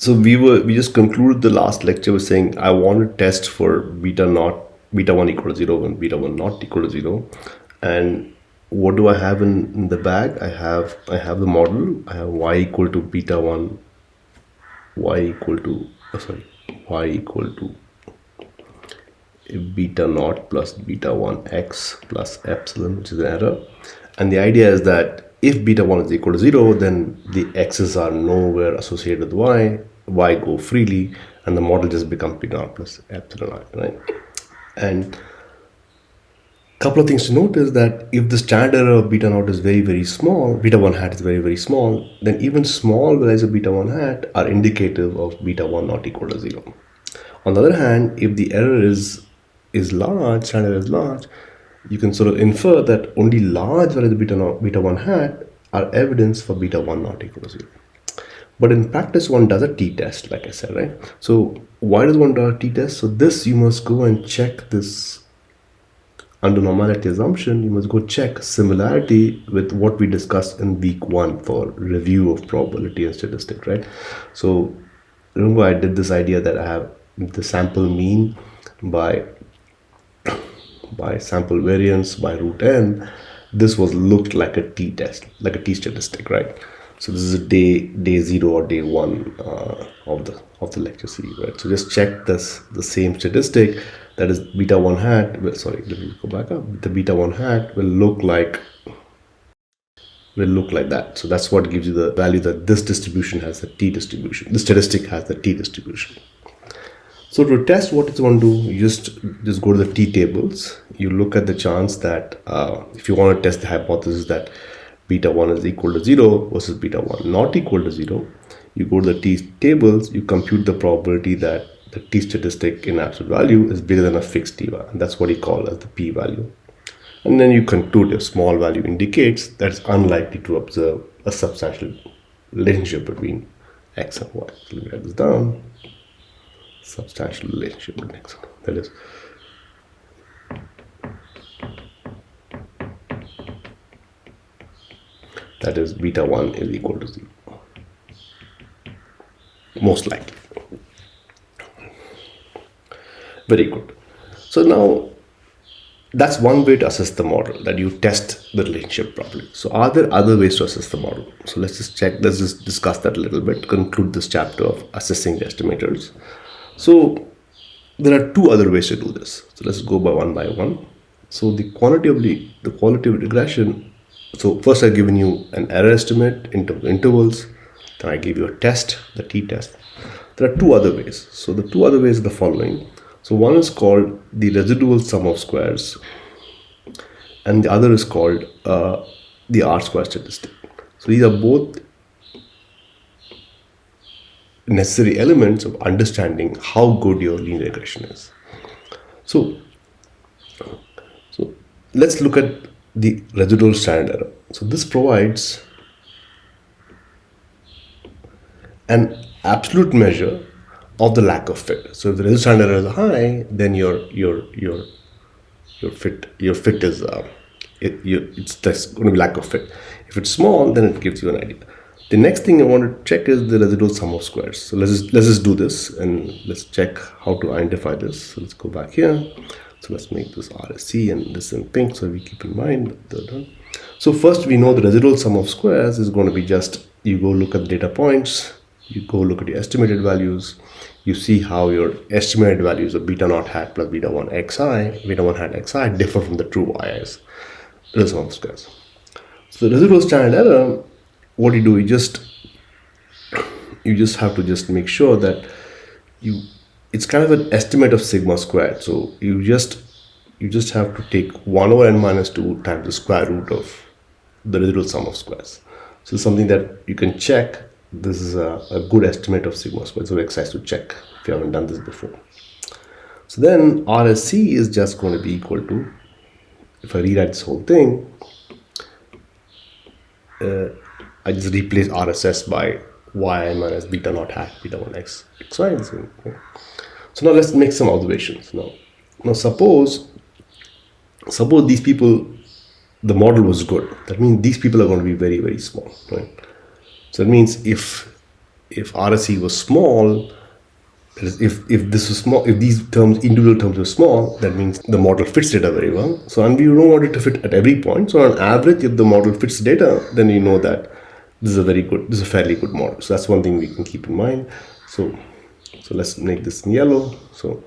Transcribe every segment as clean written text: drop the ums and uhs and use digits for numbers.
So we just concluded the last lecture with saying I want to test for beta one equal to zero and beta one not equal to zero. And what do I have in the bag? I have the model. I have y equal to beta one, y equal to y equal to beta naught plus beta 1 x plus epsilon, which is an error. And the idea is that if beta 1 is equal to 0, then the x's are nowhere associated with y go freely, and the model just becomes beta naught plus epsilon naught, right? And a couple of things to note is that if the standard error of beta naught is very, very small, beta 1 hat is very, very small, then even small values of beta 1 hat are indicative of beta 1 not equal to 0. On the other hand, if the error is large, standard error is large, you can sort of infer that only large values of beta 1 hat are evidence for beta 1 not equal to 0. But in practice, one does a t-test, like I said, right? So why does one do a t-test? So this, you must go and check this under normality assumption. You must go check similarity with what we discussed in week 1 for review of probability and statistics, right? So remember I did this idea that I have the sample mean by sample variance by root n. This was looked like a t-test, like a t-statistic, right? So this is a day 0 or day 1 of the lecture series, right? So just check the same statistic, that is beta 1 hat. Well, sorry, let me go back up. The beta 1 hat will look like that. So that's what gives you the value that this distribution has the t distribution. The statistic has the t distribution. So to test what it's going to do, you just go to the t tables. You look at the chance that if you want to test the hypothesis that beta 1 is equal to 0 versus beta 1 not equal to 0, you go to the t tables, you compute the probability that the t statistic in absolute value is bigger than a fixed t value. And that's what you call as the p value. And then you conclude if small value indicates that it's unlikely to observe a substantial relationship between x and y. So let me write this down. Substantial relationship between x and y. That is beta 1 is equal to 0. Most likely. Very good. So now that's one way to assess the model, that you test the relationship properly. So are there other ways to assess the model? So let's just discuss that a little bit, conclude this chapter of assessing the estimators. So there are two other ways to do this. So let's go by one. So the quality of regression. So first I've given you an error estimate in terms of intervals. Then I give you a test, the t-test. There are two other ways. So the two other ways are the following. So one is called the residual sum of squares, and the other is called the R-square statistic. So these are both necessary elements of understanding how good your linear regression is. So let's look at the residual standard error. So this provides an absolute measure of the lack of fit. So if the residual standard error is high, then your fit is it's there's going to be lack of fit. If it's small, then it gives you an idea. The next thing I want to check is the residual sum of squares. So let's just do this and let's check how to identify this. So let's go back here. So let's make this RSC and this in pink so we keep in mind. So first we know the residual sum of squares is going to be just, you go look at the data points, you go look at your estimated values, you see how your estimated values of beta naught hat plus beta 1 xi, beta 1 hat xi differ from the true yi's. Residual sum of squares. So the residual standard error, what you do, you just have to just make sure that it's kind of an estimate of sigma squared. So you just have to take 1 over n minus 2 times the square root of the residual sum of squares. So something that you can check. This is a good estimate of sigma squared. So exercise to check if you haven't done this before. So then RSC is just going to be equal to, if I rewrite this whole thing, I just replace RSS by y minus beta naught hat beta 1 x y. So now let's make some observations. Now suppose these people, the model was good. That means these people are going to be very, very small, right? So that means if if RSE was small, that is, if this was small, if these terms, individual terms were small, that means the model fits data very well. So, and we don't want it to fit at every point. So on average, if the model fits data, then you know that this is a fairly good model. So that's one thing we can keep in mind. So let's make this in yellow. So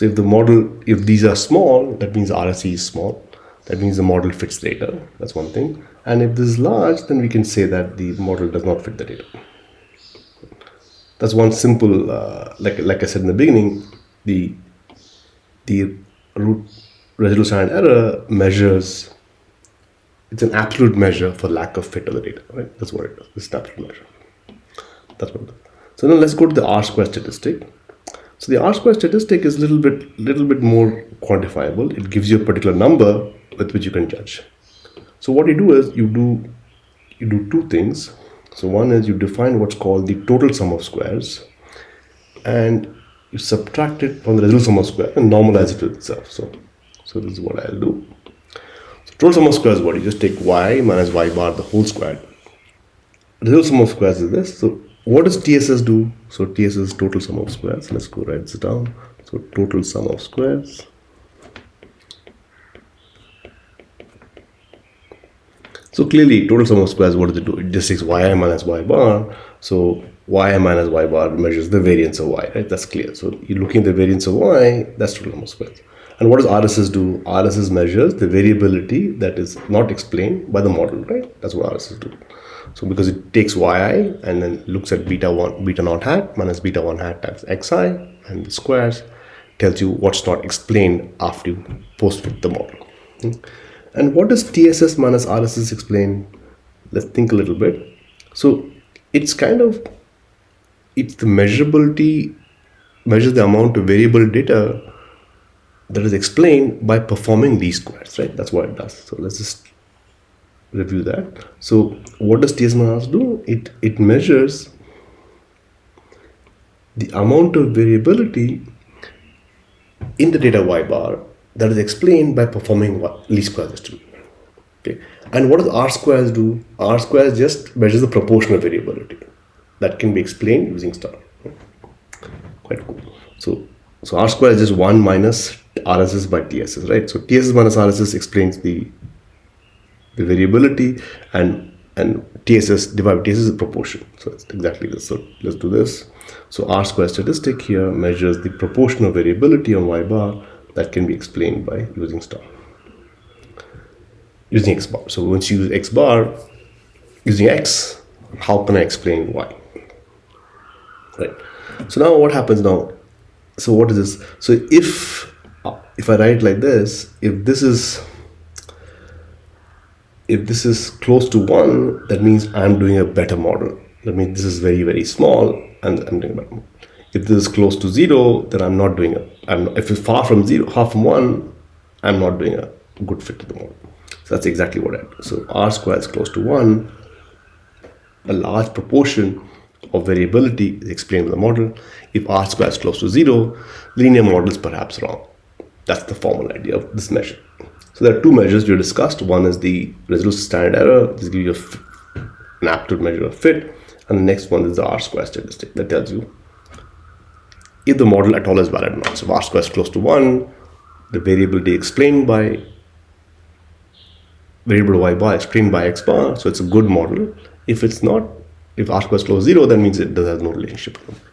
if the model, if these are small, that means RSE is small. That means the model fits data. That's one thing. And if this is large, then we can say that the model does not fit the data. That's one simple, like I said in the beginning, the root residual standard error measures, it's an absolute measure for lack of fit of the data, right? That's what it does. It's an absolute measure. That's what it does. So now let's go to the R-square statistic. So the R-square statistic is a little bit more quantifiable. It gives you a particular number with which you can judge. So what you do is you do two things. So one is you define what's called the total sum of squares, and you subtract it from the residual sum of squares and normalize it to itself. So this is what I'll do. So total sum of squares is what? You just take y minus y bar the whole squared. Residual sum of squares is this. So what does TSS do? So TSS is total sum of squares. Let's go write this down. So total sum of squares. So clearly, total sum of squares, what does it do? It just takes yi minus y bar. So yi minus y bar measures the variance of y, right? That's clear. So you're looking at the variance of y, that's total sum of squares. And what does RSS do? RSS measures the variability that is not explained by the model, right? That's what RSS do. So because it takes yi and then looks at beta naught hat minus beta 1 hat times xi, and the squares tells you what's not explained after you post-fit the model. And what does TSS minus RSS explain? Let's think a little bit. So it's the measurability, measures the amount of variable data that is explained by performing least squares, right? That's what it does. So let's just review that. So what does TSS minus RSS do? It measures the amount of variability in the data y bar that is explained by performing least squares estimate. Okay. And what does R squares do? R squares just measures the proportional variability that can be explained using star. Quite cool. So R square is just 1 minus RSS by TSS, right? So TSS minus RSS explains the variability, and TSS divided by TSS is a proportion. So it's exactly this. So let's do this. So R square statistic here measures the proportional variability on y bar that can be explained by using x bar. So once you use x bar, using x, how can I explain y? Right. So now what happens now? So what is this? So if I write like this, if this is close to 1, that means I'm doing a better model. That means this is very, very small and I'm doing a better model. If this is close to 0, then I'm not doing if it's far from 0, far from 1, I'm not doing a good fit to the model. So that's exactly what I do. So R square is close to 1. A large proportion of variability is explained by the model. If R square is close to 0, linear model is perhaps wrong. That's the formal idea of this measure. So there are two measures we discussed. One is the residual standard error. This gives you an absolute measure of fit. And the next one is the R square statistic that tells you if the model at all is valid or not. So if R square is close to 1, the variability explained by variable y bar explained by x bar, so it's a good model. If it's not, if R square is close to 0, that means it has no relationship with them.